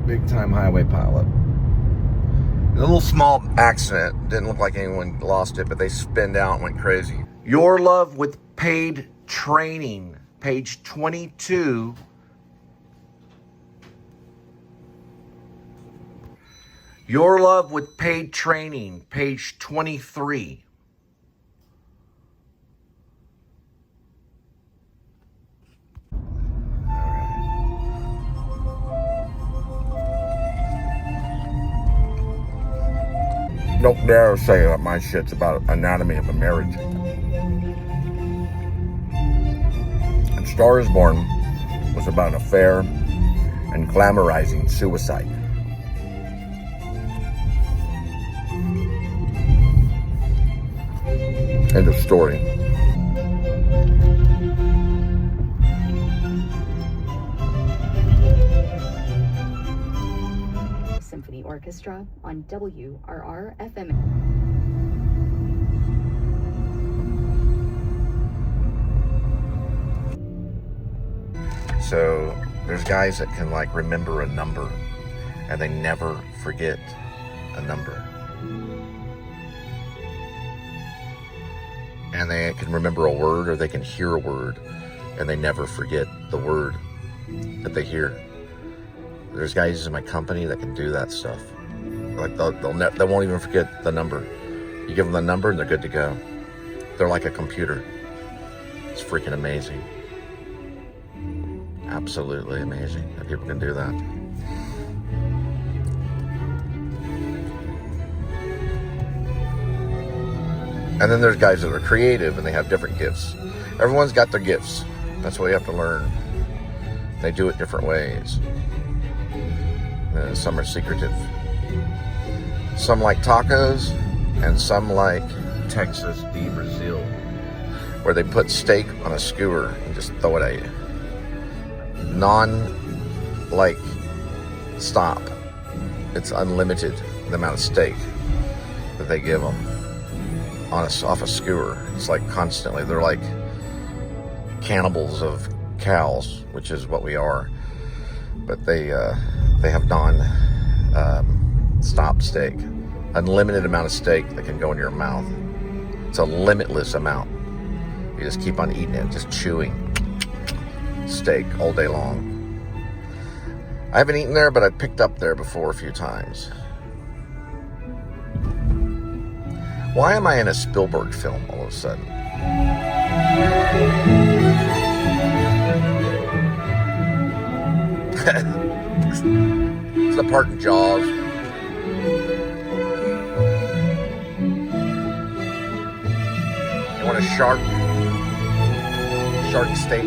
Big time highway pileup. A little small accident. Didn't look like anyone lost it, but they spinned out and went crazy. Your Love with Paid Training, page 22. Your Love with Paid Training, page 23. Don't dare say that my shit's about anatomy of a marriage. And Star is Born was about an affair and glamorizing suicide. End of story. Symphony Orchestra on WRR-FM. So there's guys that can like remember a number and they never forget a number. And they can remember a word, or they can hear a word and they never forget the word that they hear. There's guys in my company that can do that stuff. Like they won't even forget the number. You give them the number and they're good to go. They're like a computer. It's freaking amazing. Absolutely amazing that people can do that. And then there's guys that are creative and they have different gifts. Everyone's got their gifts. That's what you have to learn. They do it different ways. Some are secretive. Some like tacos, and some like Texas de Brazil, where they put steak on a skewer and just throw it at you. Stop. It's unlimited, the amount of steak that they give them off a skewer. It's like constantly. They're like cannibals of cows, which is what we are. But they have non-stop steak. Unlimited amount of steak that can go in your mouth. It's a limitless amount. You just keep on eating it, just chewing steak all day long. I haven't eaten there, but I've picked up there before a few times. Why am I in a Spielberg film all of a sudden? It's the part in Jaws. You want a shark steak?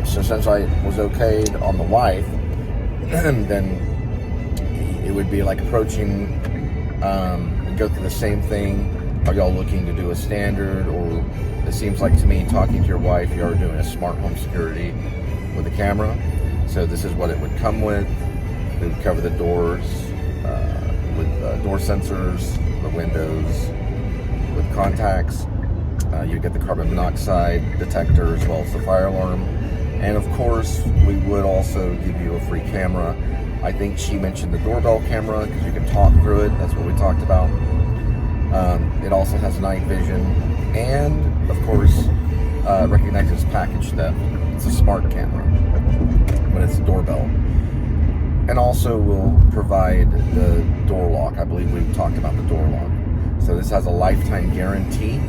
So since I was okayed on the wife, then it would be like approaching, go through the same thing. Are y'all looking to do a standard? Or it seems like to me, talking to your wife, you are doing a smart home security with a camera. So this is what it would come with. We would cover the doors with door sensors, the windows with contacts, You get the carbon monoxide detector as well as the fire alarm. And of course, we would also give you a free camera. I think she mentioned the doorbell camera because you can talk through it. That's what we talked about. It also has night vision. And of course, recognizes package theft. It's a smart camera, but it's a doorbell. And also will provide the door lock. I believe we talked about the door lock. So this has a lifetime guarantee.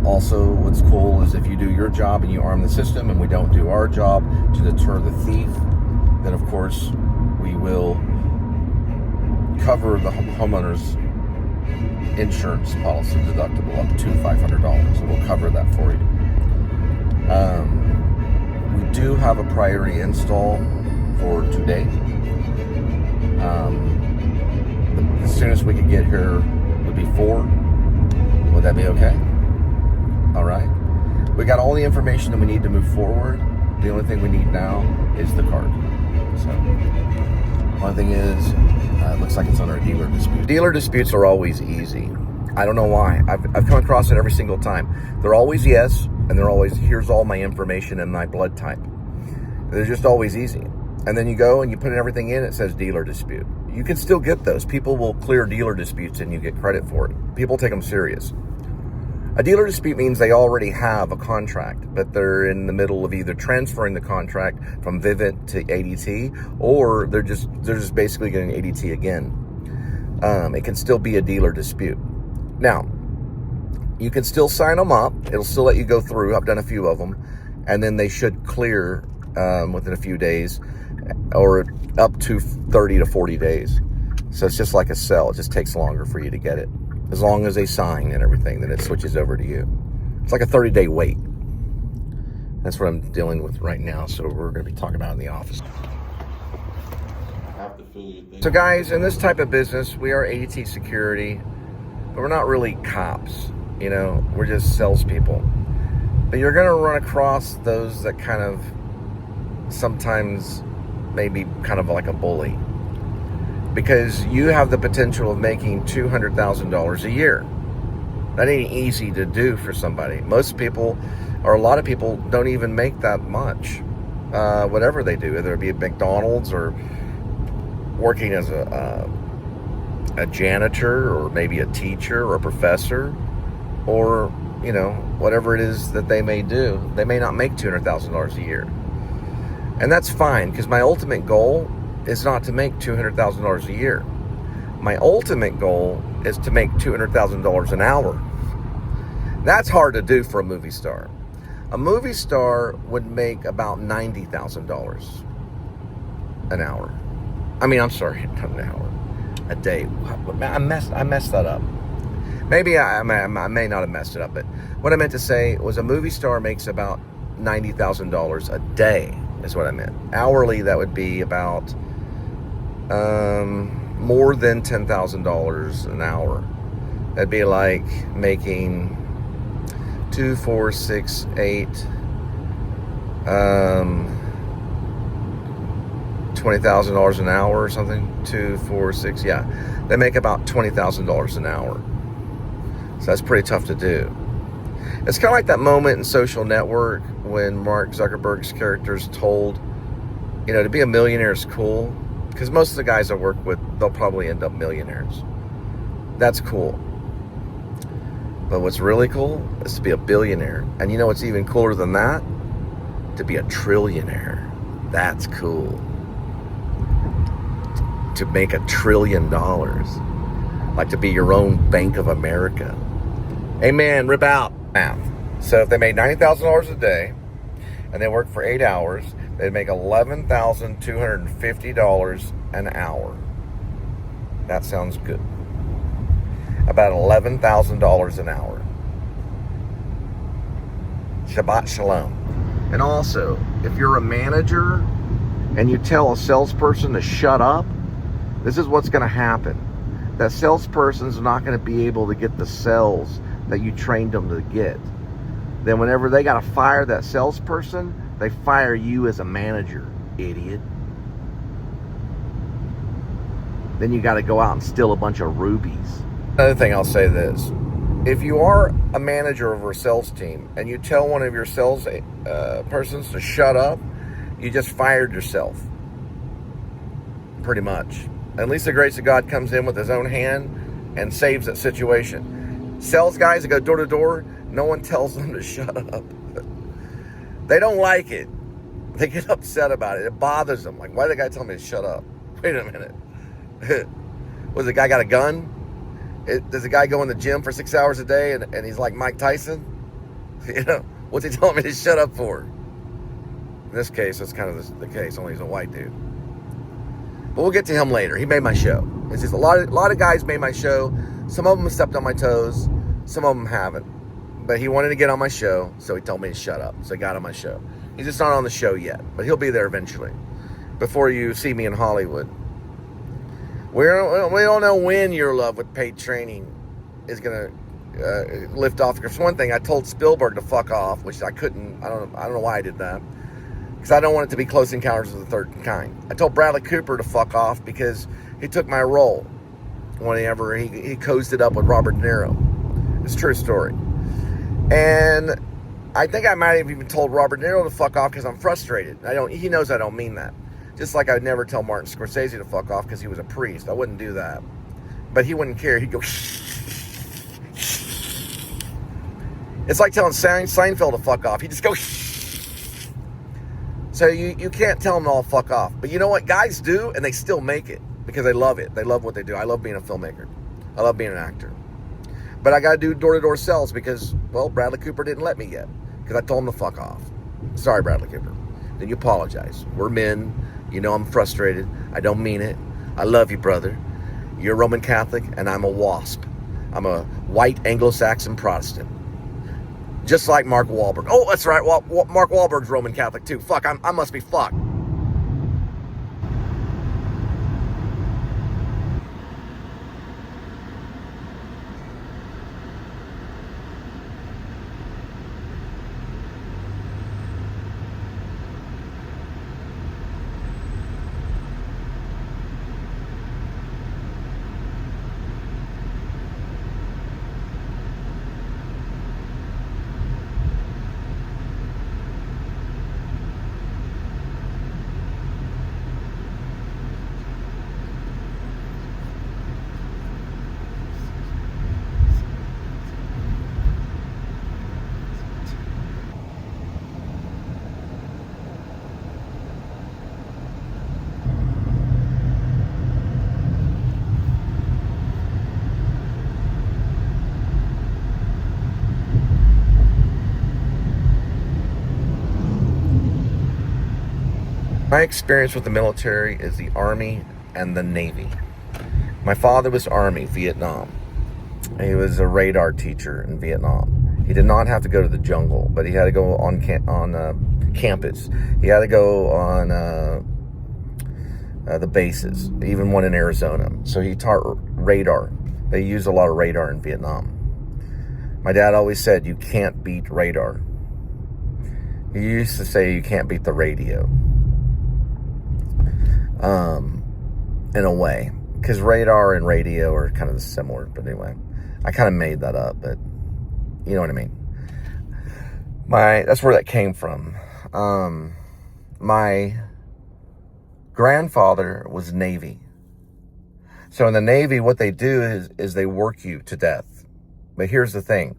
Also, what's cool is if you do your job and you arm the system and we don't do our job to deter the thief, then of course we will cover the homeowner's insurance policy deductible up to $500. So we'll cover that for you. We do have a priority install for today. The soonest we could get here would be 4. Would that be okay? All right. We got all the information that we need to move forward. The only thing we need now is the card. So, one thing is, it looks like it's under a dealer dispute. Dealer disputes are always easy. I don't know why. I've come across it every single time. They're always yes, and they're always, here's all my information and my blood type. They're just always easy. And then you go and you put everything in, it says dealer dispute. You can still get those. People will clear dealer disputes and you get credit for it. People take them serious. A dealer dispute means they already have a contract, but they're in the middle of either transferring the contract from Vivint to ADT, or they're just basically getting ADT again. It can still be a dealer dispute. Now, you can still sign them up. It'll still let you go through. I've done a few of them, and then they should clear within a few days, or up to 30 to 40 days. So it's just like a sell. It just takes longer for you to get it. As long as they sign and everything, then it switches over to you. It's like a 30-day wait. That's what I'm dealing with right now, so we're going to be talking about it in the office. So guys, in this type of business, we are ADT security, but we're not really cops. You know, we're just salespeople. But you're going to run across those that kind of sometimes maybe kind of like a bully. Because you have the potential of making $200,000 a year. That ain't easy to do for somebody. Most people, or a lot of people, don't even make that much. Whatever they do, whether it be at McDonald's or working as a janitor, or maybe a teacher or a professor, or, you know, whatever it is that they may do, they may not make $200,000 a year. And that's fine, because my ultimate goal is not to make $200,000 a year. My ultimate goal is to make $200,000 an hour. That's hard to do for a movie star. A movie star would make about $90,000 an hour. I mean, I'm sorry, not an hour, a day. I messed that up. Maybe I may not have messed it up, but what I meant to say was a movie star makes about $90,000 a day, is what I meant. Hourly, that would be about more than $10,000 an hour. That'd be like making 2, 4, 6, 8, $20,000 an hour or something. 2, 4, 6, yeah. They make about $20,000 an hour. So that's pretty tough to do. It's kind of like that moment in Social Network when Mark Zuckerberg's character's told, you know, to be a millionaire is cool. Because most of the guys I work with, they'll probably end up millionaires. That's cool. But what's really cool is to be a billionaire. And you know what's even cooler than that? To be a trillionaire. That's cool. To make $1 trillion. Like to be your own Bank of America. Amen, rip out. Now, so if they made $90,000 a day, and they work for 8 hours, they'd make $11,250 an hour. That sounds good. About $11,000 an hour. Shabbat shalom. And also, if you're a manager and you tell a salesperson to shut up, this is what's going to happen. That salesperson's not going to be able to get the sales that you trained them to get. Then whenever they got to fire that salesperson, they fire you as a manager, idiot. Then you got to go out and steal a bunch of rubies. Another thing I'll say this. if you are a manager of a sales team and you tell one of your sales persons to shut up, you just fired yourself. Pretty much. At least the grace of God comes in with his own hand and saves that situation. Sales guys that go door to door, no one tells them to shut up. They don't like it. They get upset about it. It bothers them. Like, why did the guy tell me to shut up? Wait a minute. Was the guy got a gun? Does the guy go in the gym for 6 hours a day and he's like Mike Tyson? You know, what's he telling me to shut up for? In this case, that's kind of the case, only he's a white dude. But we'll get to him later. He made my show. It's just a lot of guys made my show. Some of them have stepped on my toes. Some of them haven't. But he wanted to get on my show, so he told me to shut up. So I got on my show. He's just not on the show yet, but he'll be there eventually. Before you see me in Hollywood. We don't know when your love with paid training is going to lift off. Because one thing, I told Spielberg to fuck off, which I couldn't. I don't know why I did that. Because I don't want it to be Close Encounters of the Third Kind. I told Bradley Cooper to fuck off because he took my role whenever he cozied it up with Robert De Niro. It's a true story. And I think I might have even told Robert De Niro to fuck off because I'm frustrated. He knows I don't mean that. Just like I'd never tell Martin Scorsese to fuck off because he was a priest. I wouldn't do that. But he wouldn't care. He'd go, shh. It's like telling Seinfeld to fuck off. He'd just go, shh. So you can't tell them to all fuck off. But you know what? Guys do, and they still make it because they love it. They love what they do. I love being a filmmaker. I love being an actor. But I got to do door-to-door sales because, well, Bradley Cooper didn't let me yet because I told him to fuck off. Sorry, Bradley Cooper. Then you apologize. We're men. You know I'm frustrated. I don't mean it. I love you, brother. You're Roman Catholic, and I'm a WASP. I'm a white Anglo-Saxon Protestant. Just like Mark Wahlberg. Oh, that's right. Well, Mark Wahlberg's Roman Catholic, too. Fuck, I must be fucked. My experience with the military is the Army and the Navy. My father was Army, Vietnam. He was a radar teacher in Vietnam. He did not have to go to the jungle, but he had to go on campus. He had to go on the bases, even one in Arizona. So he taught radar. They used a lot of radar in Vietnam. My dad always said, you can't beat radar. He used to say you can't beat the radio. In a way, because radar and radio are kind of similar, but anyway, I kind of made that up, but you know what I mean. That's where that came from. My grandfather was Navy. So in the Navy, what they do is they work you to death. But here's the thing.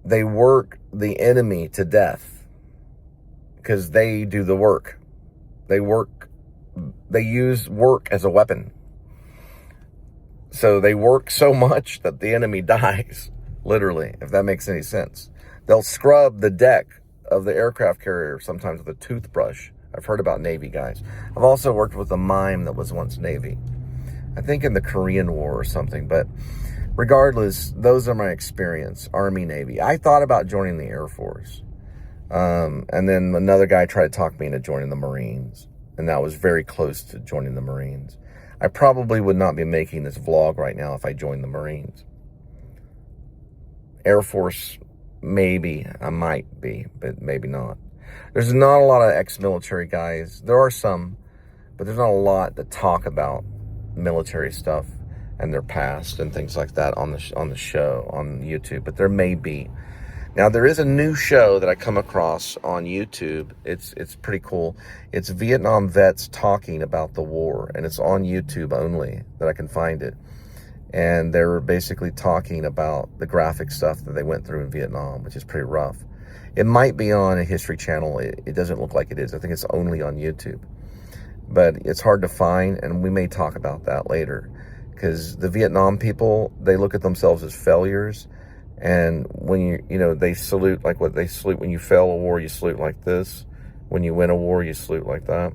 They work the enemy to death because they do the work. They use work as a weapon. So they work so much that the enemy dies, literally, if that makes any sense. They'll scrub the deck of the aircraft carrier sometimes with a toothbrush. I've heard about Navy guys. I've also worked with a mime that was once Navy. I think in the Korean War or something, but regardless, those are my experience, Army, Navy. I thought about joining the Air Force. And then another guy tried to talk me into joining the Marines. And that was very close to joining the Marines. I probably would not be making this vlog right now if I joined the Marines. Air Force, maybe. I might be, but maybe not. There's not a lot of ex-military guys. There are some, but there's not a lot that talk about military stuff. and their past and things like that on the show on YouTube. But there may be. Now there is a new show that I come across on YouTube. It's pretty cool. It's Vietnam vets talking about the war, and it's on YouTube only that I can find it. And they're basically talking about the graphic stuff that they went through in Vietnam, which is pretty rough. It might be on a History Channel. It doesn't look like it is. I think it's only on YouTube. But it's hard to find, and we may talk about that later. Because the Vietnam people, they look at themselves as failures. And when they salute like what they salute. When you fail a war, you salute like this. When you win a war, you salute like that.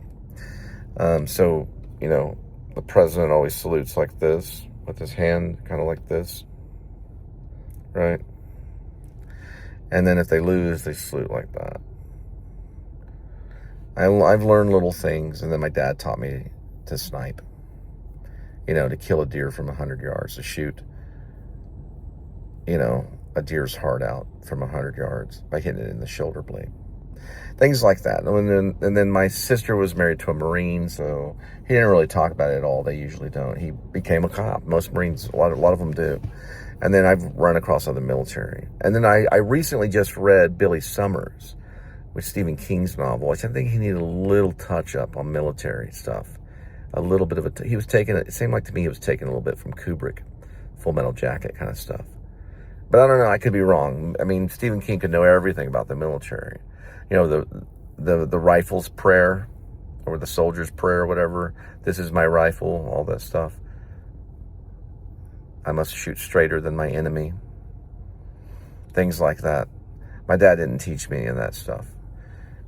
So, the president always salutes like this, with his hand kind of like this, right? And then if they lose, they salute like that. I've learned little things, and then my dad taught me to snipe. To kill a deer from 100 yards, to shoot, a deer's heart out from 100 yards by hitting it in the shoulder blade. Things like that. And then my sister was married to a Marine, so he didn't really talk about it at all. They usually don't. He became a cop. Most Marines, a lot of them do. And then I've run across other military. And then I recently just read Billy Summers, with Stephen King's novel, which I think he needed a little touch up on military stuff. A little bit of it seemed like to me he was taking a little bit from Kubrick, Full Metal Jacket kind of stuff. But I don't know, I could be wrong. I mean, Stephen King could know everything about the military. The rifle's prayer, or the soldier's prayer, or whatever. This is my rifle, all that stuff. I must shoot straighter than my enemy. Things like that. My dad didn't teach me any of that stuff.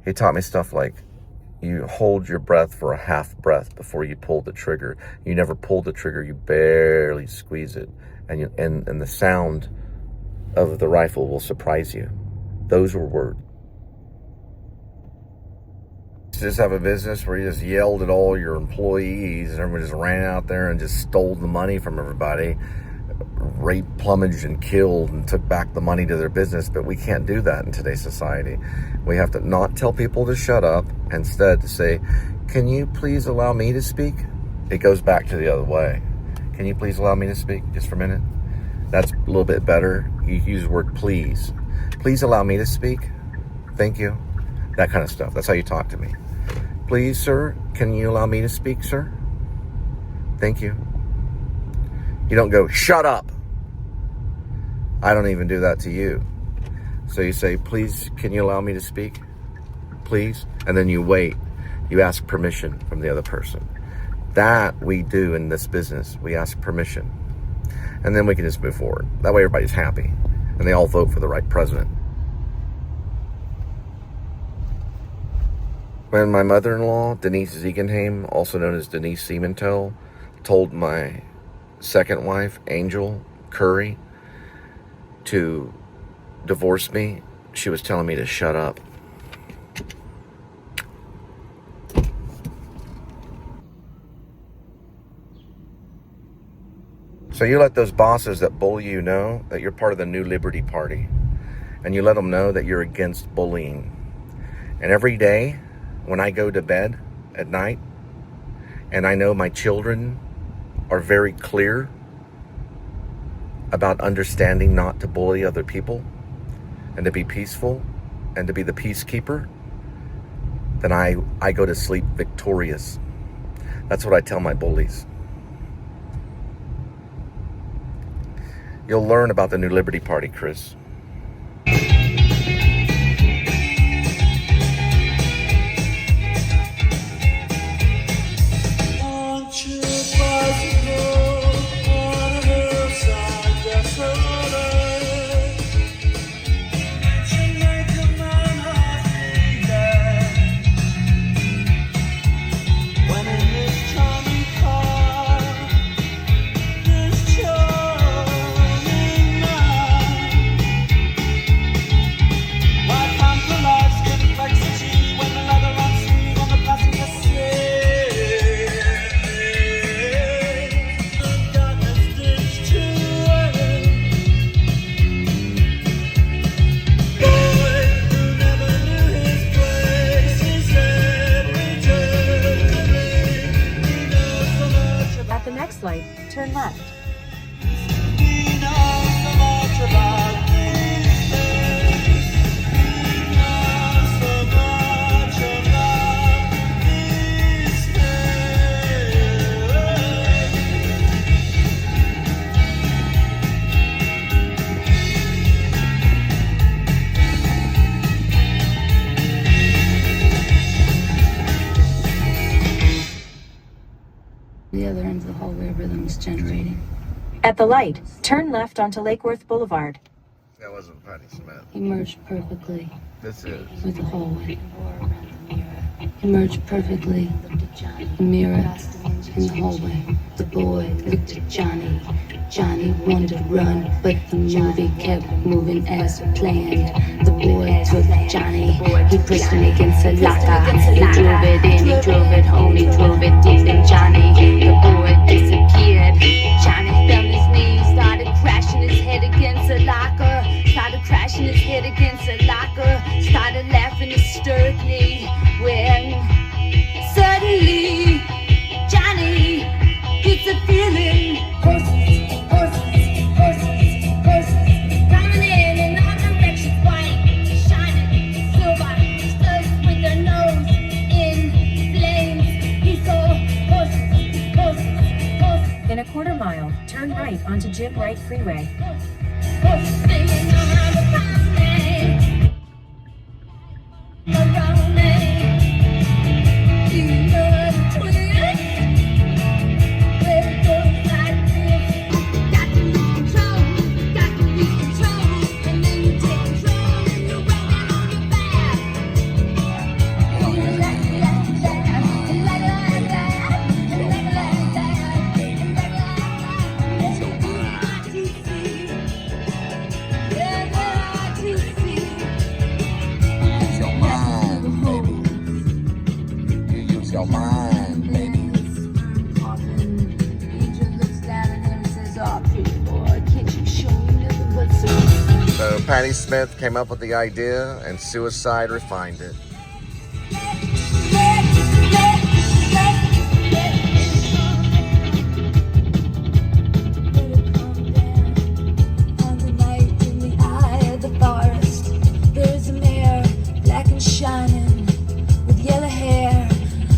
He taught me stuff like, you hold your breath for a half breath before you pull the trigger. You never pull the trigger, you barely squeeze it. And the sound of the rifle will surprise you. Those were words. You just have a business where you just yelled at all your employees and everyone just ran out there and just stole the money from everybody, raped, plumaged, and killed, and took back the money to their business. But we can't do that in today's society. We have to not tell people to shut up, instead to say, can you please allow me to speak? It goes back to the other way. Can you please allow me to speak just for a minute? That's a little bit better. You use the word please. Please allow me to speak. Thank you. That kind of stuff. That's how you talk to me. Please, sir, can you allow me to speak, sir? Thank you. You don't go, shut up. I don't even do that to you. So you say, please, can you allow me to speak? Please. And then you wait. You ask permission from the other person. That we do in this business. We ask permission. And then we can just move forward. That way everybody's happy. And they all vote for the right president. When my mother-in-law, Denise Ziegenheim, also known as Denise Siementel, told my second wife, Angel Curry, to divorce me, she was telling me to shut up. So you let those bosses that bully you know that you're part of the New Liberty Party. And you let them know that you're against bullying. And every day, when I go to bed at night, and I know my children are very clear about understanding not to bully other people and to be peaceful and to be the peacekeeper, then I go to sleep victorious. That's what I tell my bullies. You'll learn about the New Liberty Party, Chris. generating. At the light, turn left onto Lake Worth Boulevard. That wasn't Patti Smith. Emerge perfectly This is. with the hallway. Emerge perfectly. The mirror in the hallway. The boy looked at Johnny. Johnny wanted to run, but the movie kept moving as planned. The boy took Johnny. He pushed him against a locker. He drove it in, he drove it home, he drove it deep in Johnny. The boy disappeared. Johnny fell on his knees, started crashing his head against a locker. Started crashing his head against a locker. Started laughing hysterically when suddenly Johnny gets a feeling. Coming in all directions, white, shining, silver, studs with their nose in flames. He saw horses. In a quarter mile, turn right onto Jim Wright Freeway. Horses, they know how to find me. Around me. Do you know the twist? Where it goes like this. Got to lose control, and then you take control and you run down on your back. And you like that, and like that. It's so hard to see. Yeah, hard to see. Use your mind, baby. You use your mind, baby. Angel looks down at him and says, "Oh, pretty boy, can't you show me nothing but some?" So Patti Smith came up with the idea, and Suicide refined it. There's a mare, black and shining, with yellow hair.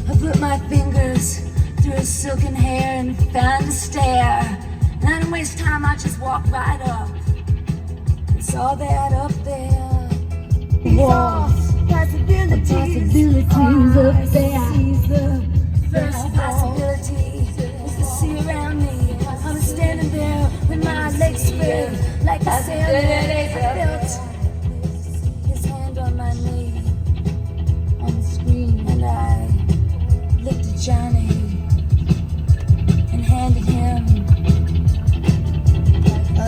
I put my fingers through her silken hair and found a stair. And I didn't waste time, I just walked right up and saw that up there. Walls, possibilities up there. The first possibility was to see around me. I was standing there with my legs spread like a sailor. I felt his hand on my knee on the screen, and I looked at Johnny and handed him a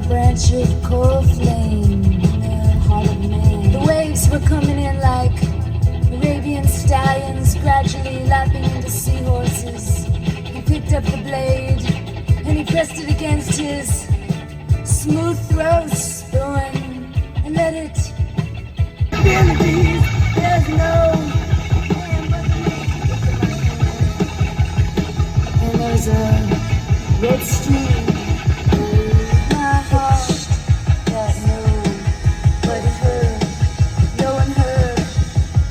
branch of coral flame in the heart of man. The waves were coming in like Arabian stallions, gradually lapping into seahorses. He picked up the blade and he pressed it against his smooth throat, spewing, and let it. There's no wind but me. And there's a red stream through my heart that nobody heard. No one heard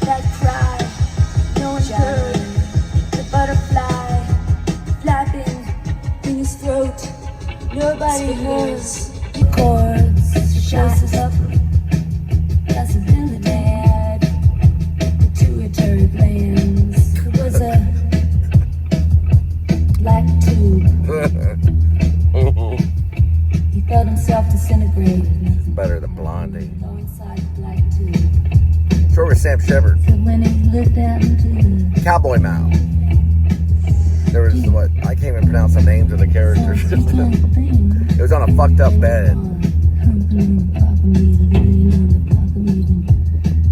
that cry. No one heard the butterfly flapping in his throat. Nobody hears the chords. Shows us up. Possibility. Pituitary glands. It was a black tube. He felt himself disintegrate. It's better than Blondie. Go inside the black tube. Short with Sam Shepard. So when he looked out into the Cowboy Mouth. There was what? I can't even pronounce the names of the characters. It was on a fucked up bed.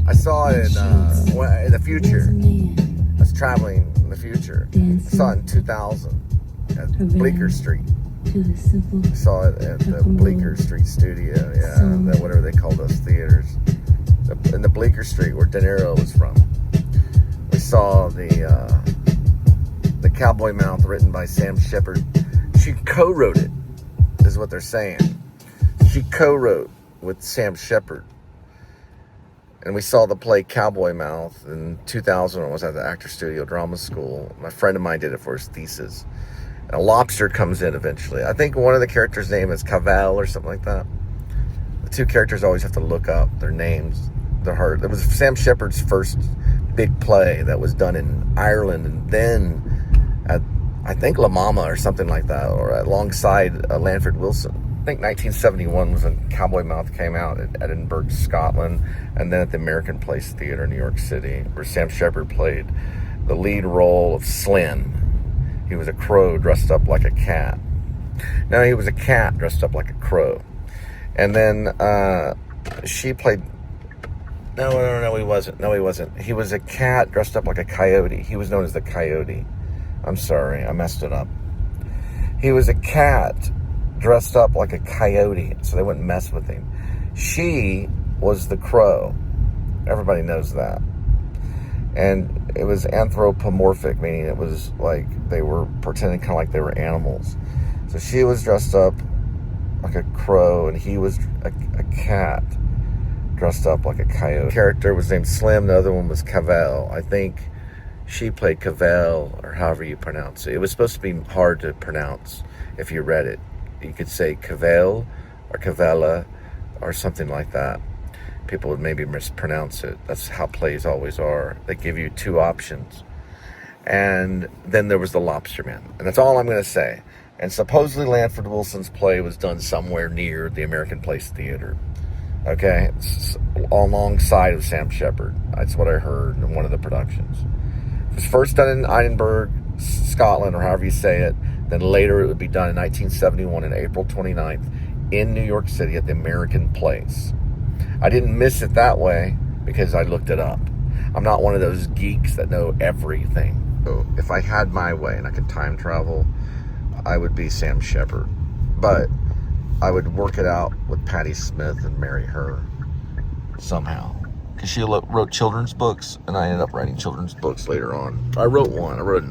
I saw it in the future. I was traveling in the future. I saw it in 2000 at Bleecker Street. I saw it at the Bleecker Street studio. Yeah, that whatever they call those theaters. In the Bleecker Street where De Niro was from. We saw the Cowboy Mouth written by Sam Shepard. She co-wrote it, is what they're saying. She co-wrote with Sam Shepard. And we saw the play Cowboy Mouth in 2000 when I was at the Actor Studio Drama School. My friend of mine did it for his thesis. And a lobster comes in eventually. I think one of the characters' name is Cavell or something like that. The two characters always have to look up their names. They're hard. It was Sam Shepard's first big play that was done in Ireland and then at I think La Mama or something like that, or alongside Lanford Wilson. I think 1971 was when Cowboy Mouth came out at Edinburgh, Scotland, and then at the American Place Theater in New York City, where Sam Shepard played the lead role of Slim. He was a crow dressed up like a cat. No, he was a cat dressed up like a crow. And then she played... No, he wasn't. No, he wasn't. He was a cat dressed up like a coyote. He was known as the Coyote. I'm sorry, I messed it up. He was a cat dressed up like a coyote, so they wouldn't mess with him. She was the crow. Everybody knows that. And it was anthropomorphic, meaning it was like they were pretending kind of like they were animals. So she was dressed up like a crow, and he was a cat dressed up like a coyote. The character was named Slim, the other one was Cavell. I think she played Cavell, or however you pronounce it. It was supposed to be hard to pronounce if you read it. You could say Cavell or Cavella or something like that. People would maybe mispronounce it. That's how plays always are. They give you two options. And then there was The Lobster Man. And that's all I'm going to say. And supposedly Lanford Wilson's play was done somewhere near the American Place Theater. Okay? Alongside of Sam Shepard. That's what I heard in one of the productions. It was first done in Edinburgh, Scotland, or however you say it. Then later it would be done in 1971 on April 29th in New York City at the American Place. I didn't miss it that way because I looked it up. I'm not one of those geeks that know everything. So if I had my way and I could time travel, I would be Sam Shepard. But I would work it out with Patti Smith and marry her somehow. Because she wrote children's books, and I ended up writing children's books later on. I wrote one. I wrote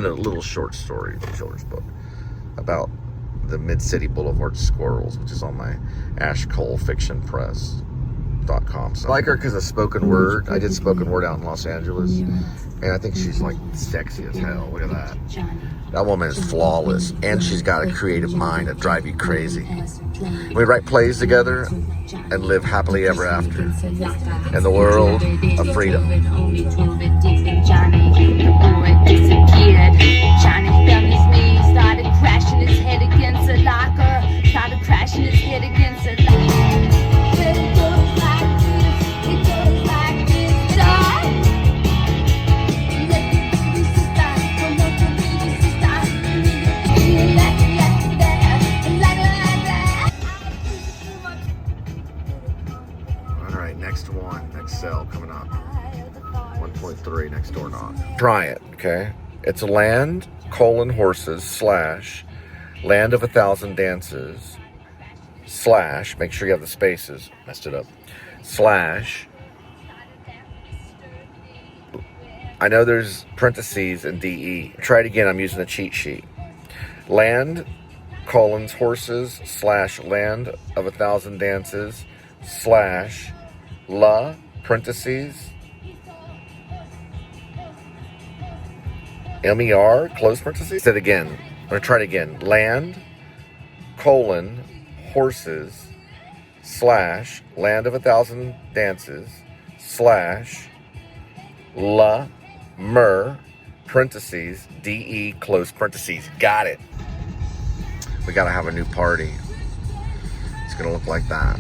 a little short story, a children's book, about the Mid-City Boulevard Squirrels, which is on my ashcolefictionpress.com. So I like her because of spoken word. I did spoken word out in Los Angeles, and I think she's like sexy as hell. Look at that. That woman is flawless, and she's got a creative mind that drive you crazy. We write plays together and live happily ever after in the world of freedom. Johnny fell his knees, started crashing his head against a locker, started crashing his head against a locker. But it goes like this, it goes like this, dog. Let the baby sister, come on, the baby sister, like that. All right, next cell coming up. 1.3 next door knock. Try it, okay? It's land, horses, / land of 1,000 dances, / make sure you have the spaces, messed it up, / I know there's parentheses in DE. Try it again, I'm using a cheat sheet. Land, horses, / land of 1,000 dances, / la, parentheses, MER, close parentheses. Say it again. I'm going to try it again. Land, horses, / land of 1,000 dances, / la, parentheses, DE, close parentheses. Got it. We got to have a new party. It's going to look like that.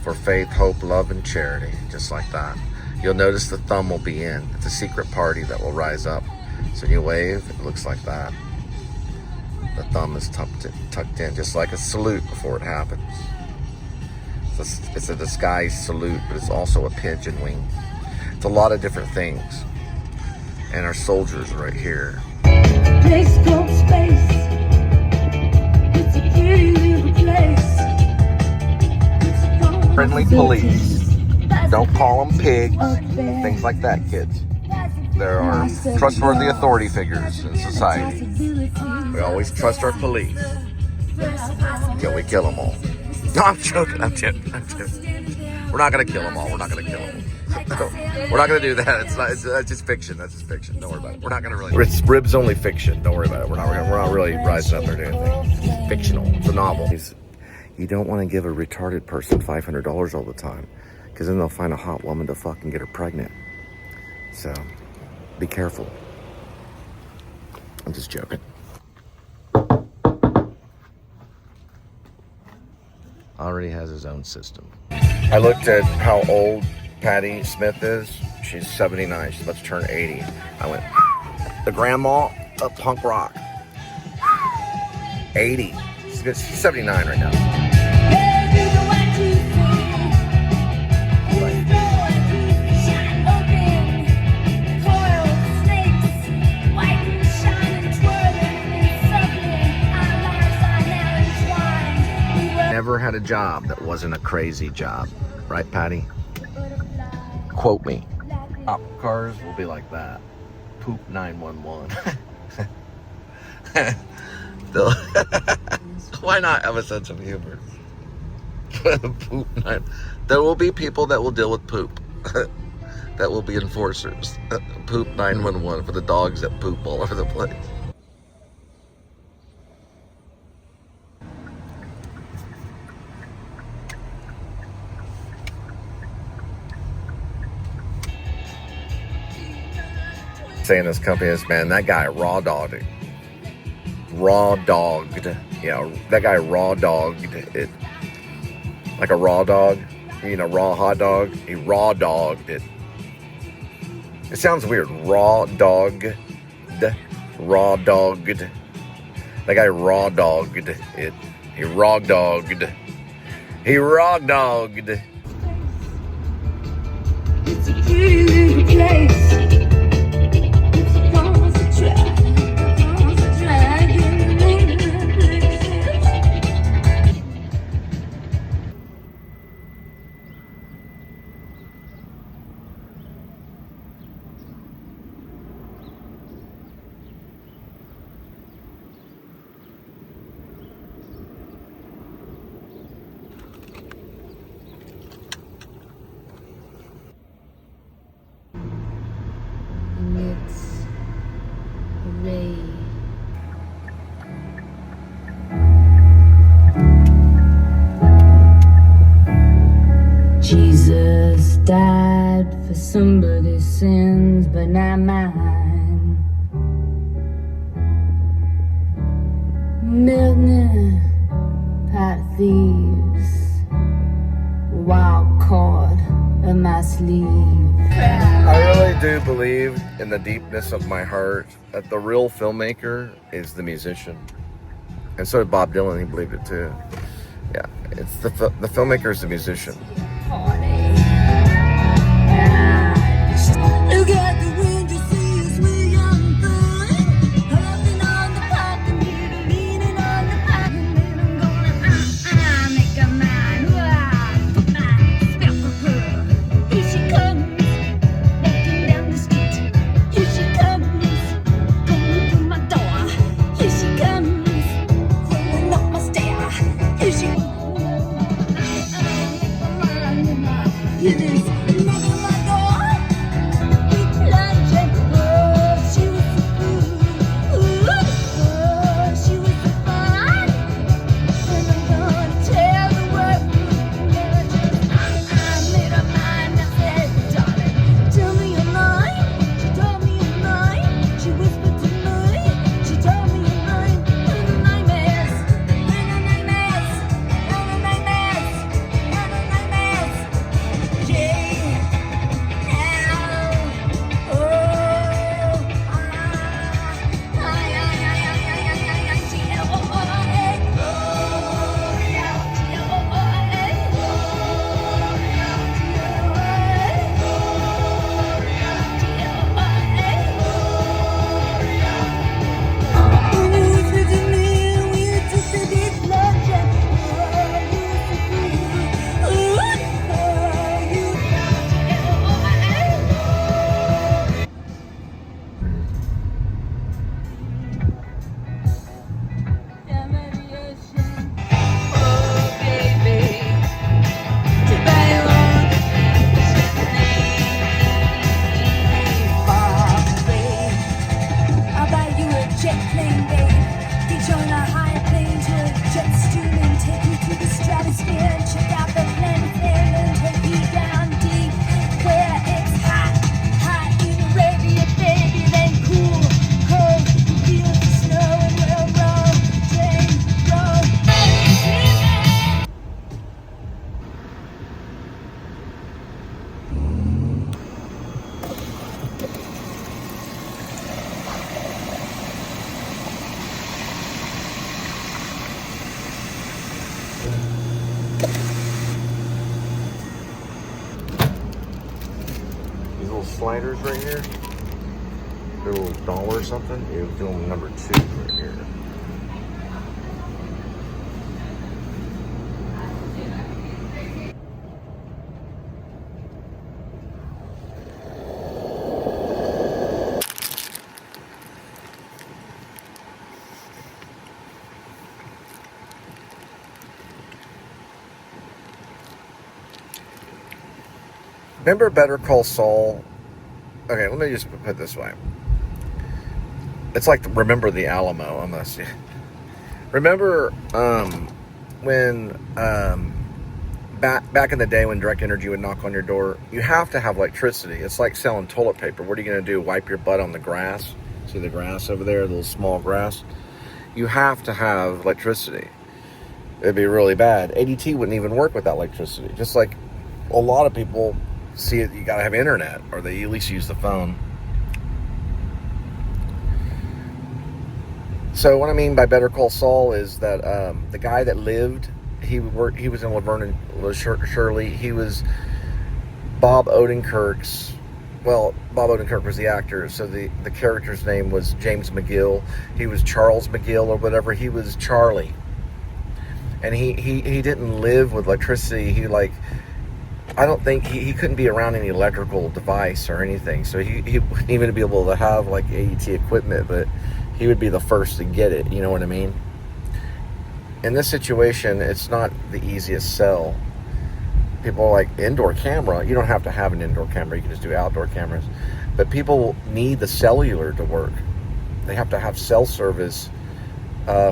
For faith, hope, love, and charity. Just like that. You'll notice the thumb will be in. It's a secret party that will rise up. So when you wave, it looks like that. The thumb is tucked in, just like a salute before it happens. It's a disguised salute, but it's also a pigeon wing. It's a lot of different things. And our soldiers are right here. Place called space. It's a pretty little place. Friendly police. Don't call them pigs. Things like that, kids. There are trustworthy authority figures in society. We always trust our police. Till we kill them all. No, I'm joking. We're not going to kill them all. We're not going to kill them. We're not going to do that. That's just fiction. That's just fiction. Don't worry about it. We're not going to really. It's ribs only fiction. Don't worry about it. We're not really rising up there to anything. It's fictional. It's a novel. You don't want to give a retarded person $500 all the time, because then they'll find a hot woman to fuck and get her pregnant. So, be careful. I'm just joking. Already has his own system. I looked at how old Patty Smith is. She's 79. She's about to turn 80. I went, the grandma of punk rock. 80. She's 79 right now. Never had a job that wasn't a crazy job. Right, Patty? Quote me. Cop cars will be like that. Poop 911. Why not have a sense of humor? Poop 9. There will be people that will deal with poop. That will be enforcers. Poop 911 for the dogs that poop all over the place. Saying this company is, man, that guy raw dogged it. Raw dogged. Yeah, that guy raw dogged it. Like a raw dog. You know, raw hot dog. He raw dogged it. It sounds weird. Raw dogged. Raw dogged. That guy raw dogged it. He raw dogged. He raw dogged. It's a pretty place. It's a ray. Jesus died for somebody's sins, but not mine. Milton, pot of thieves, wild card of my sleeve. I really do believe in the deepness of my heart that the real filmmaker is the musician. And so did Bob Dylan, he believed it too. Yeah, it's the filmmaker is the musician. Look at the window, see us, we young fun. Holding on the park and leaning on the park. And I'm gonna make a man. Put my spell for her. Here she comes, walking down the street. Here she comes, coming through my door. Here she comes, rolling up my stair. Here she comes. It is knocking my door. Yeah. sliders right here. Do a little dollar or something. You do them number 2 right here. Remember Better Call Saul? Okay, let me just put it this way. It's like Remember the Alamo, unless you remember when back in the day when Direct Energy would knock on your door. You have to have electricity. It's like selling toilet paper. What are you going to do? Wipe your butt on the grass? See the grass over there, the little small grass? You have to have electricity. It'd be really bad. ADT wouldn't even work without electricity. Just like a lot of people see it, you got to have internet, or they at least use the phone. So what I mean by Better Call Saul is that the guy that lived, he was in Laverne and Shirley. He was Bob Odenkirk's. Well, Bob Odenkirk was the actor, so the character's name was James McGill. He was Charles McGill or whatever. He was Charlie, and he didn't live with electricity. He I don't think he couldn't be around any electrical device or anything, so he wouldn't even be able to have like AET equipment, but he would be the first to get it, you know what I mean? In this situation, it's not the easiest sell. People are like, indoor camera, you don't have to have an indoor camera, you can just do outdoor cameras. But people need the cellular to work. They have to have cell service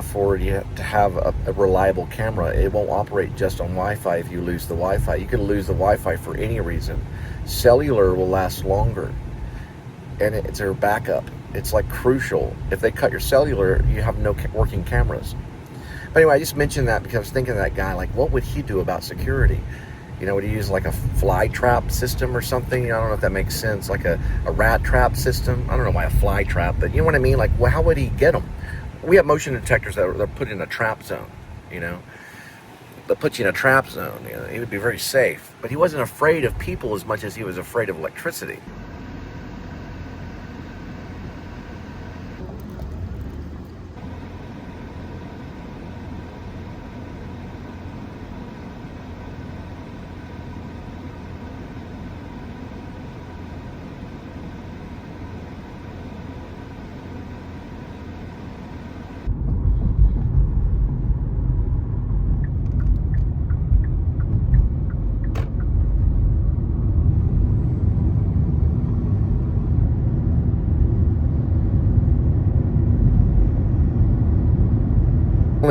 for you to have a reliable camera. It won't operate just on Wi-Fi if you lose the Wi-Fi. You can lose the Wi-Fi for any reason. Cellular will last longer, and it's a backup. It's like crucial. If they cut your cellular, you have no working cameras. But anyway, I just mentioned that because I was thinking of that guy, like, what would he do about security? You know, would he use like a fly trap system or something? I don't know if that makes sense, like a rat trap system. I don't know why a fly trap, but you know what I mean? Like, well, how would he get them? We have motion detectors that are put in a trap zone, you know. That puts you in a trap zone. You know, he would be very safe. But he wasn't afraid of people as much as he was afraid of electricity.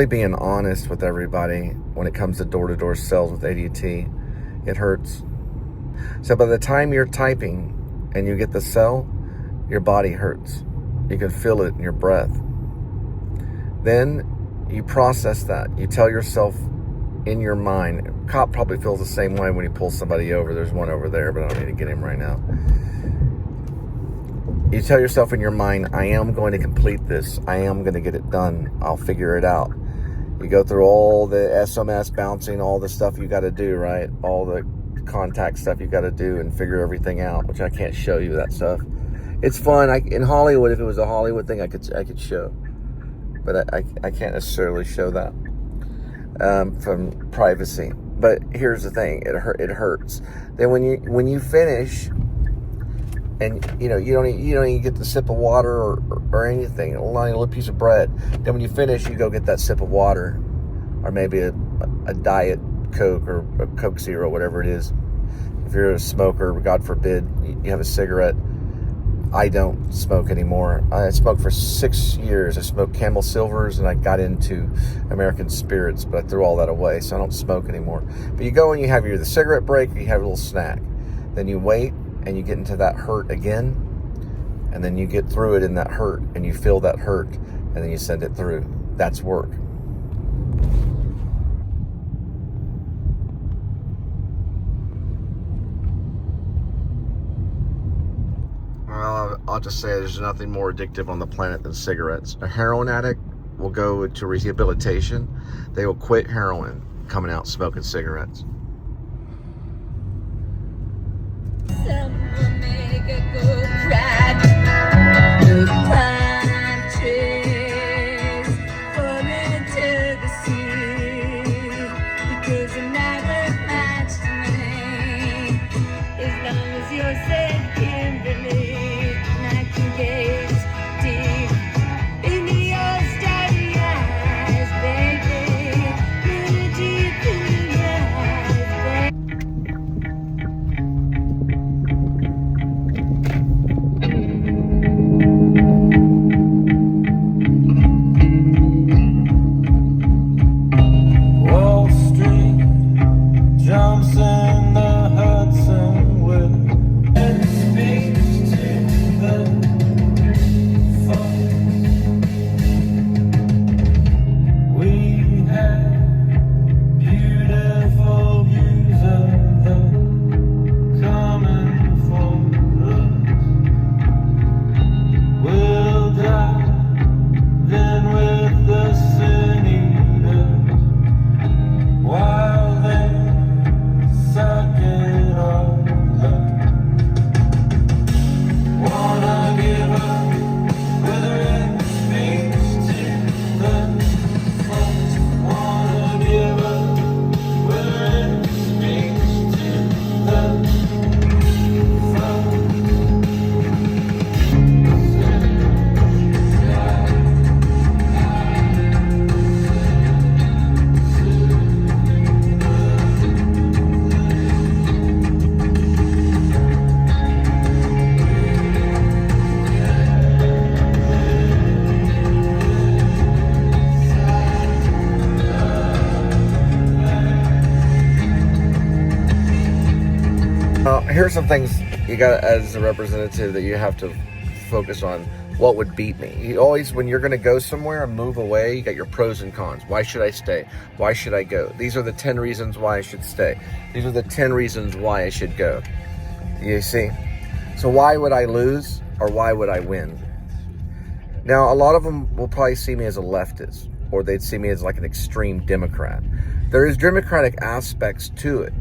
Being honest with everybody when it comes to door-to-door sales with ADT, it hurts. So by the time you're typing and you get the sell, your body hurts. You can feel it in your breath. Then you process that. You tell yourself in your mind, cop probably feels the same way when he pulls somebody over. There's one over there, but I don't need to get him right now. You tell yourself in your mind, I am going to complete this. I am going to get it done. I'll figure it out. You go through all the SMS bouncing, all the stuff you got to do, right? All the contact stuff you got to do and figure everything out, which I can't show you that stuff. It's fun. In Hollywood, if it was a Hollywood thing, I could show, but I can't necessarily show that from privacy. But here's the thing: it hurts. Then when you finish, and you don't even get the sip of water or anything, not even a little piece of bread. Then when you finish, you go get that sip of water, or maybe a Diet Coke or a Coke Zero, whatever it is. If you're a smoker, God forbid, you have a cigarette. I don't smoke anymore. I smoked for 6 years. I smoked Camel Silvers, and I got into American Spirits, but I threw all that away, so I don't smoke anymore. But you go and you have either the cigarette break or you have a little snack. Then you wait, and you get into that hurt again, and then you get through it in that hurt, and you feel that hurt, and then you send it through. That's work. Well, I'll just say there's nothing more addictive on the planet than cigarettes. A heroin addict will go to rehabilitation. They will quit heroin, coming out smoking cigarettes. some will make it go crack. The palm trees fall into the sea because the night was matched to me. As long as you're safe Kimberly, and I can gaze deep into your starry eyes, baby. Really deep into your eyes, baby. Wall Street jumps in the Hudson with and speaks to the phone. We have beautiful views of the common forest. We'll die then with the sin eaters while they suck it all up. Wanna give up, whether it speaks to the phone. Wanna give up, whether it speaks to the phone. Here's some things you got as a representative that you have to focus on. What would beat me? You always, when you're going to go somewhere and move away, you got your pros and cons. Why should I stay? Why should I go? These are the 10 reasons why I should stay. These are the 10 reasons why I should go. You see? So why would I lose or why would I win? Now, a lot of them will probably see me as a leftist, or they'd see me as like an extreme Democrat. There is democratic aspects to it,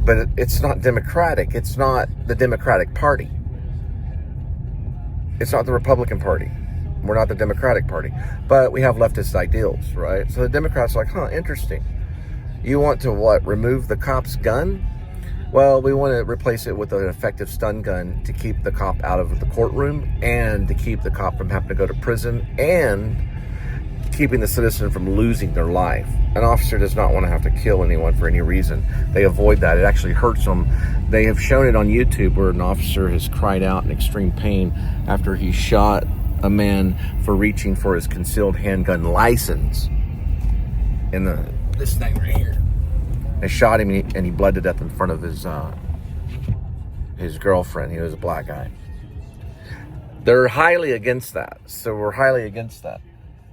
but it's not democratic. It's not the Democratic Party. It's not the Republican Party. We're not the Democratic Party. But we have leftist ideals, right? So the Democrats are like, huh, interesting. You want to what? Remove the cop's gun? Well, we want to replace it with an effective stun gun to keep the cop out of the courtroom and to keep the cop from having to go to prison and keeping the citizen from losing their life. An officer does not want to have to kill anyone for any reason. They avoid that. It actually hurts them. They have shown it on YouTube where an officer has cried out in extreme pain after he shot a man for reaching for his concealed handgun license in this thing right here. They shot him and he bled to death in front of his girlfriend. He was a black guy. They're highly against that. So we're highly against that.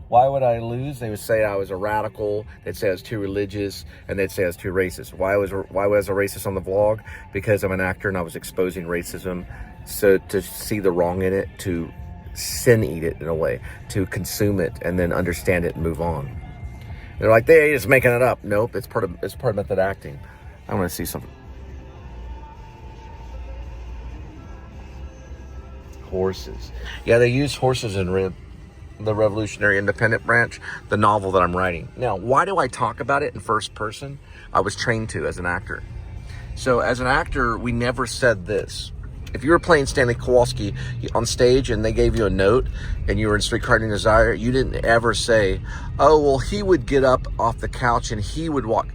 Why would I lose? They would say I was a radical. They'd say I was too religious, and they'd say I was too racist. Why was I racist on the vlog? Because I'm an actor and I was exposing racism. So to see the wrong in it, to sin eat it in a way, to consume it and then understand it and move on. They're like, they're just making it up. Nope, it's part of method acting. I want to see something. Horses. Yeah, they use horses in the Revolutionary Independent Branch, the novel that I'm writing. Now, why do I talk about it in first person? I was trained to as an actor. So as an actor, we never said this. If you were playing Stanley Kowalski on stage and they gave you a note and you were in Streetcar Named Desire, you didn't ever say, oh, well, he would get up off the couch and he would walk.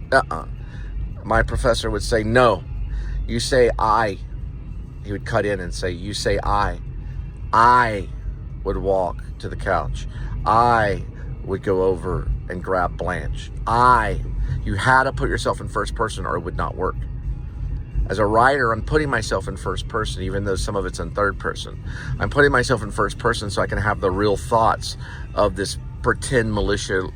My professor would say, no, you say I. He would cut in and say, you say I. I would walk to the couch. I would go over and grab Blanche. You had to put yourself in first person or it would not work. As a writer, I'm putting myself in first person, even though some of it's in third person. I'm putting myself in first person so I can have the real thoughts of this pretend militia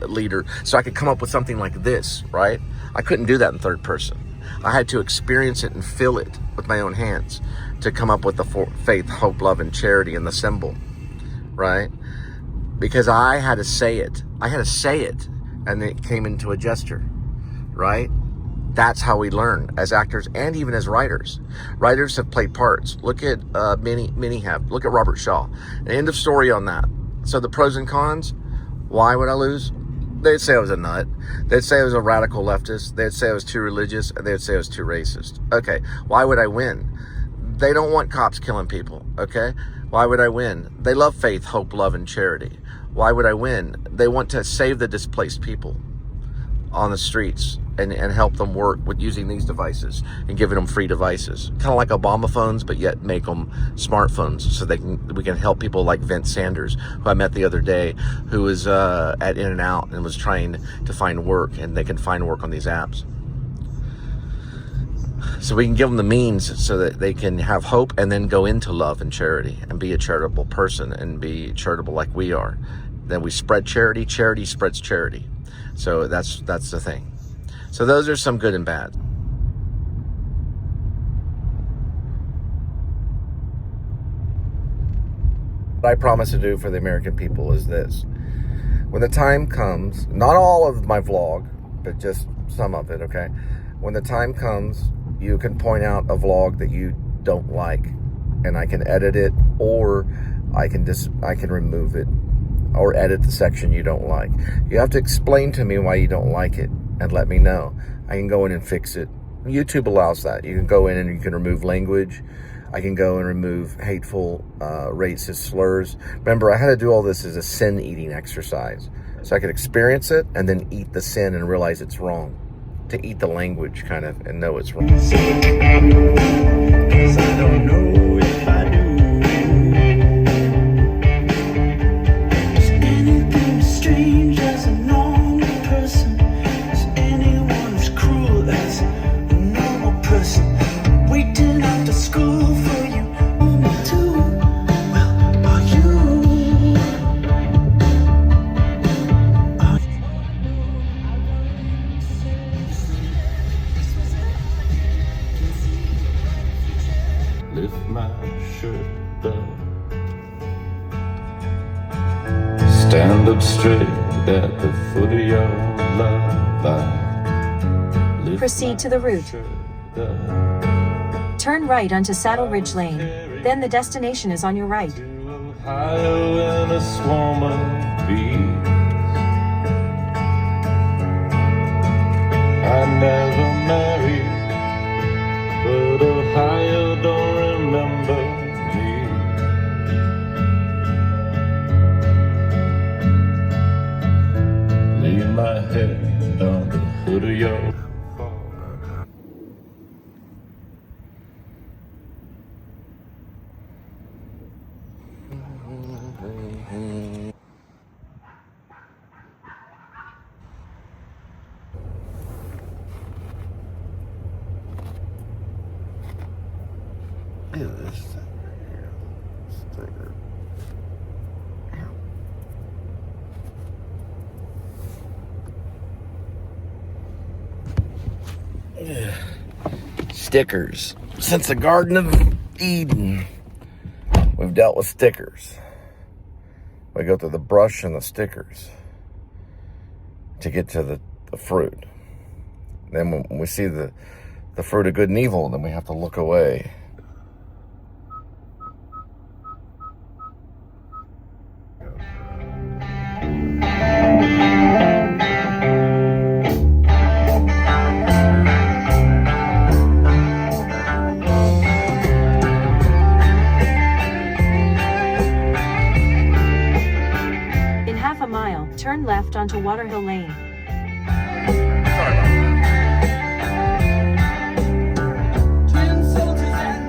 leader, so I could come up with something like this, right? I couldn't do that in third person. I had to experience it and feel it with my own hands to come up with the faith, hope, love, and charity and the symbol, right? Because I had to say it. And it came into a gesture, right? That's how we learn as actors and even as writers. Writers have played parts. Look at many have. Look at Robert Shaw. An end of story on that. So the pros and cons. Why would I lose? They'd say I was a nut. They'd say I was a radical leftist. They'd say I was too religious. And they'd say I was too racist. Okay, why would I win? They don't want cops killing people, okay? Why would I win? They love faith, hope, love, and charity. Why would I win? They want to save the displaced people on the streets and help them work with using these devices and giving them free devices. Kind of like Obama phones, but yet make them smartphones so we can help people like Vince Sanders, who I met the other day, who was at In-N-Out and was trying to find work, and they can find work on these apps. So we can give them the means so that they can have hope and then go into love and charity and be a charitable person and be charitable like we are. Then we spread charity. Charity spreads charity. So that's the thing. So those are some good and bad. What I promise to do for the American people is this. When the time comes, not all of my vlog, but just some of it, okay? When the time comes, you can point out a vlog that you don't like, and I can edit it, or I can remove it, or edit the section you don't like. You have to explain to me why you don't like it and let me know. I can go in and fix it. YouTube allows that. You can go in and you can remove language. I can go and remove hateful, racist slurs. Remember, I had to do all this as a sin eating exercise, so I could experience it and then eat the sin and realize it's wrong. To eat the language, kind of, and know it's wrong. 'Cause I don't know if I do. Is anything strange as a normal person? Is anyone as cruel as a normal person? Waiting after school for you too. Well, are you? Lift my shirt up. Stand up straight at the foot of your love line. Proceed to the route. Turn right onto Saddle Ridge Lane. Then the destination is on your right. Ohio in a swarm of bees. I never married, but Ohio don't remember me. Lay my head on the hood of your car. Look at this thing right here. Sticker. Yeah. Stickers. Since the Garden of Eden, we've dealt with stickers. We go through the brush and the stickers to get to the fruit. Then when we see the fruit of good and evil, then we have to look away. In half a mile, turn left onto Waterhill Lane. Twin soldiers and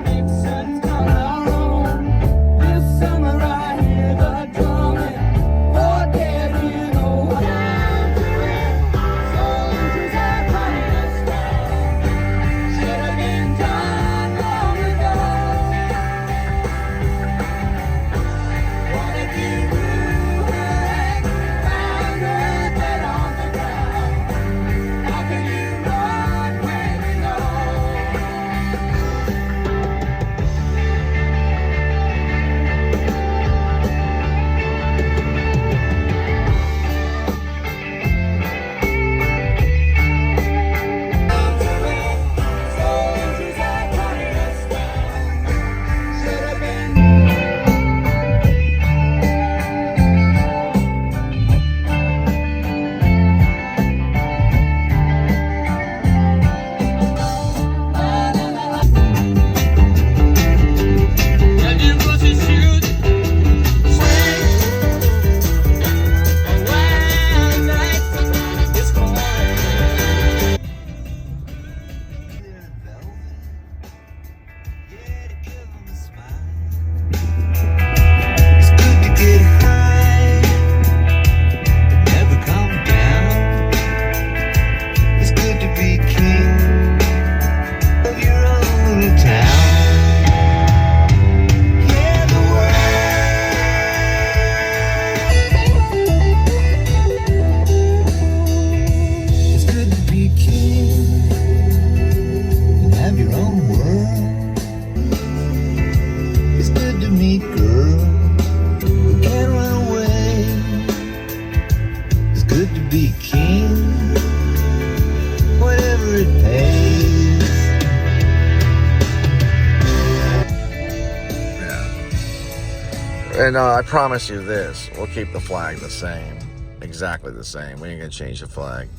then I promise you this, we'll keep the flag the same. Exactly the same. We ain't gonna change the flag.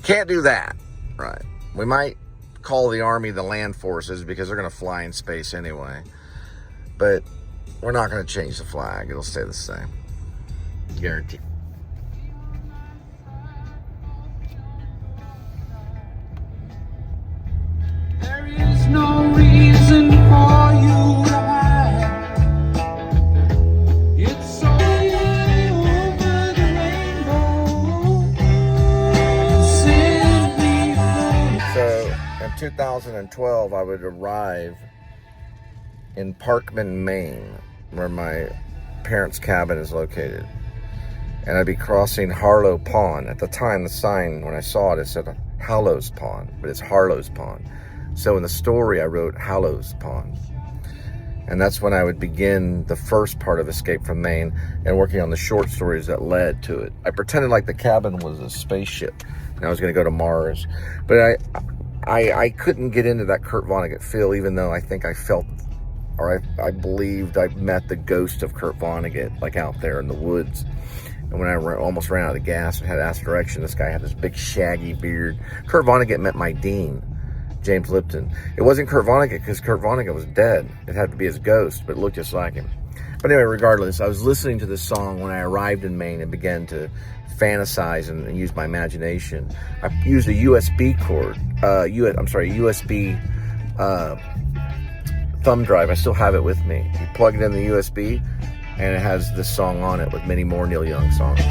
Can't do that, right? We might call the Army the land forces because they're gonna fly in space anyway. But we're not gonna change the flag. It'll stay the same. Guaranteed. There is no reason for you to hide. It's all over the rainbow. Simply So in 2012, I would arrive in Parkman, Maine, where my parents' cabin is located. And I'd be crossing Harlow Pond. At the time, the sign, when I saw it, it said Hallows Pond, but it's Harlow's Pond. So in the story, I wrote Hallows Pond. And that's when I would begin the first part of Escape from Maine and working on the short stories that led to it. I pretended like the cabin was a spaceship and I was going to go to Mars. But I couldn't get into that Kurt Vonnegut feel, even though I think I felt, or I believed I met the ghost of Kurt Vonnegut, like out there in the woods. And when I almost ran out of gas and had to ask direction, this guy had this big shaggy beard. Kurt Vonnegut met my dean, James Lipton. It wasn't Kurt Vonnegut because Kurt Vonnegut was dead. It had to be his ghost, but it looked just like him. But anyway, regardless, I was listening to this song when I arrived in Maine and began to fantasize and use my imagination. I used a USB cord, USB thumb drive. I still have it with me. You plug it in the USB, and it has this song on it with many more Neil Young songs.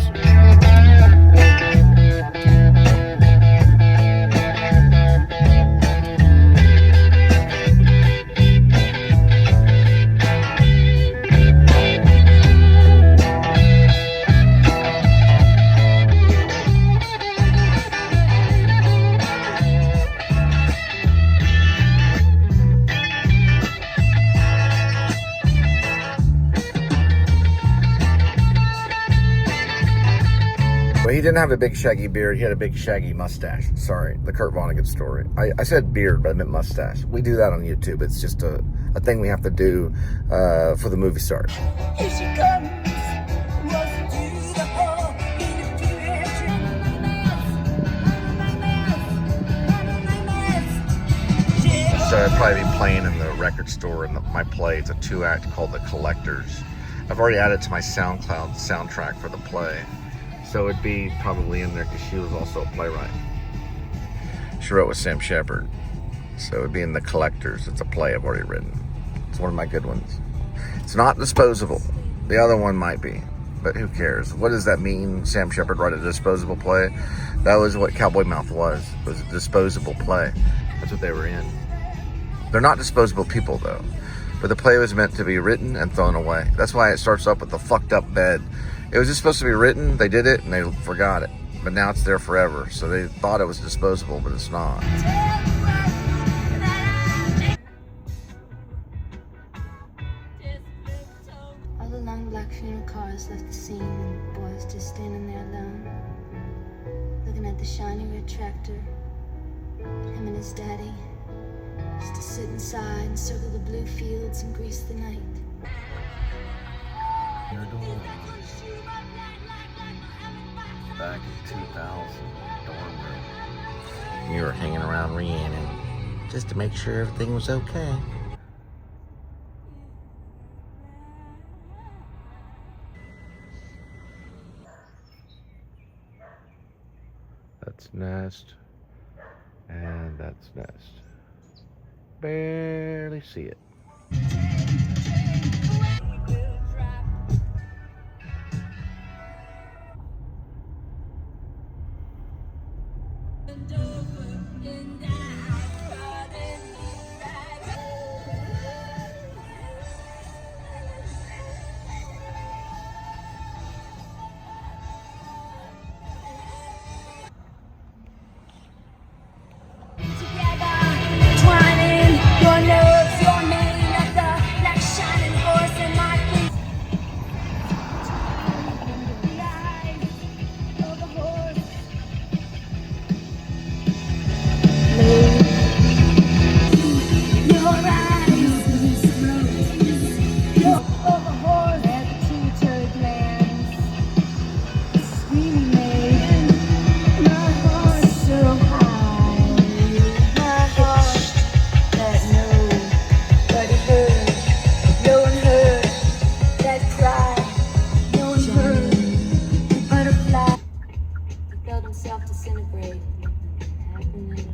Well, he didn't have a big shaggy beard. He had a big shaggy mustache. Sorry, the Kurt Vonnegut story. I said beard, but I meant mustache. We do that on YouTube. It's just a thing we have to do for the movie stars. Here she comes, rushing through the hall in a direction. So I'd probably be playing in the record store in my play. It's a 2-act called The Collectors. I've already added to my SoundCloud soundtrack for the play. So it'd be probably in there because she was also a playwright. She wrote with Sam Shepard. So it'd be in The Collectors. It's a play I've already written. It's one of my good ones. It's not disposable. The other one might be, but who cares? What does that mean? Sam Shepard wrote a disposable play? That was what Cowboy Mouth was. It was a disposable play. That's what they were in. They're not disposable people though. But the play was meant to be written and thrown away. That's why it starts up with the fucked up bed. It was just supposed to be written, they did it, and they forgot it. But now it's there forever. So they thought it was disposable, but it's not. All the long black funeral cars left the scene, and the boy's just standing there alone, looking at the shiny red tractor. Him and his daddy used to sit inside and circle the blue fields and grease the night. Back in 2000, dorm room. You were hanging around Rhiannon just to make sure everything was okay. That's Nest, and that's Nest. Barely see it. Together, twining your nerves, your mane at the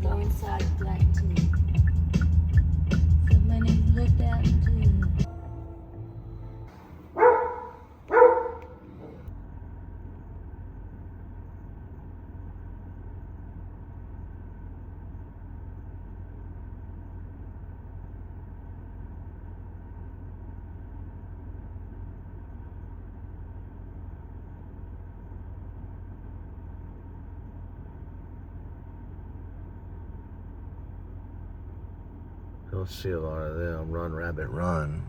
go inside black too. So many looked at me too. You'll see a lot of them. Run, rabbit, run.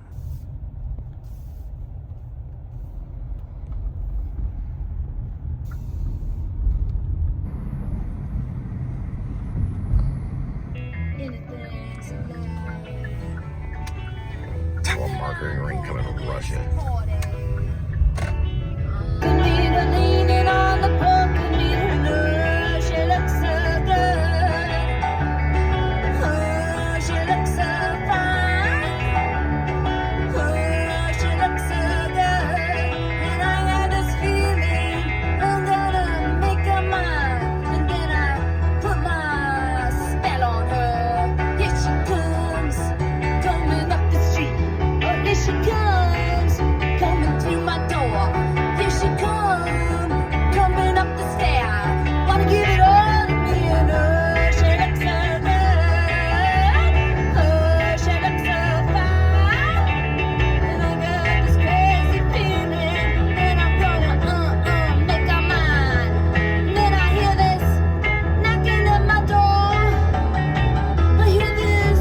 Anything's alive. Telemarketing ring coming from Russia. Could need her leaning on the porch, could need her love. She looks so good. Oh, she looks so fine. Oh, she looks so good. And I got this feeling I'm gonna make her mine. And then I put my spell on her. Here she comes, coming up the street. Oh, here she comes, coming through my door. Here she comes, coming up the stair. Wanna give it all to me, and oh, she looks so good. Oh, she looks so fine. And I got this crazy feeling that I'm gonna make her mine. And then I hear this knocking at my door. I hear this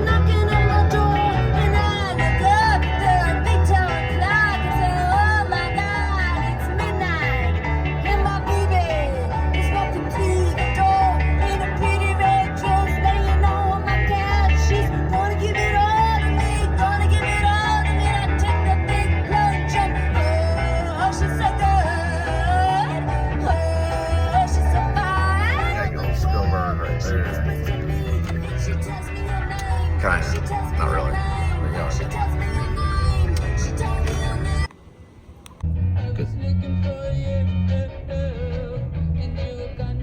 knocking at my door, and I look up at the big tower clock and say, oh my God, it's midnight, and my baby is walking through the door in a pretty red dress, laying on my couch. She's gonna give it all to me, gonna give it all to me. I take the big lunch and oh, she's so good. Oh, she's so fine. That goes Spielberg right there. She tells me her name. Kinda. She tells me Not her really. name. There you go. She tells me her name. She told me her name. I was looking for you, and you were gone.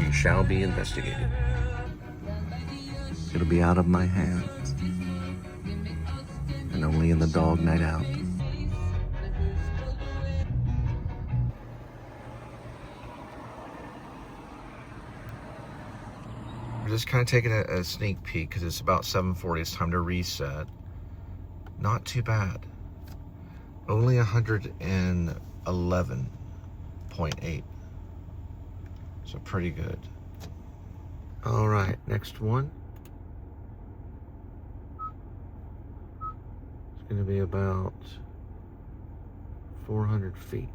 You shall be investigated. It'll be out of my hands. And only in the dog night out. We're just kind of taking a sneak peek because it's about 7:40. It's time to reset. Not too bad. Only 111.8. So pretty good. All right, next one. It's going to be about 400 feet.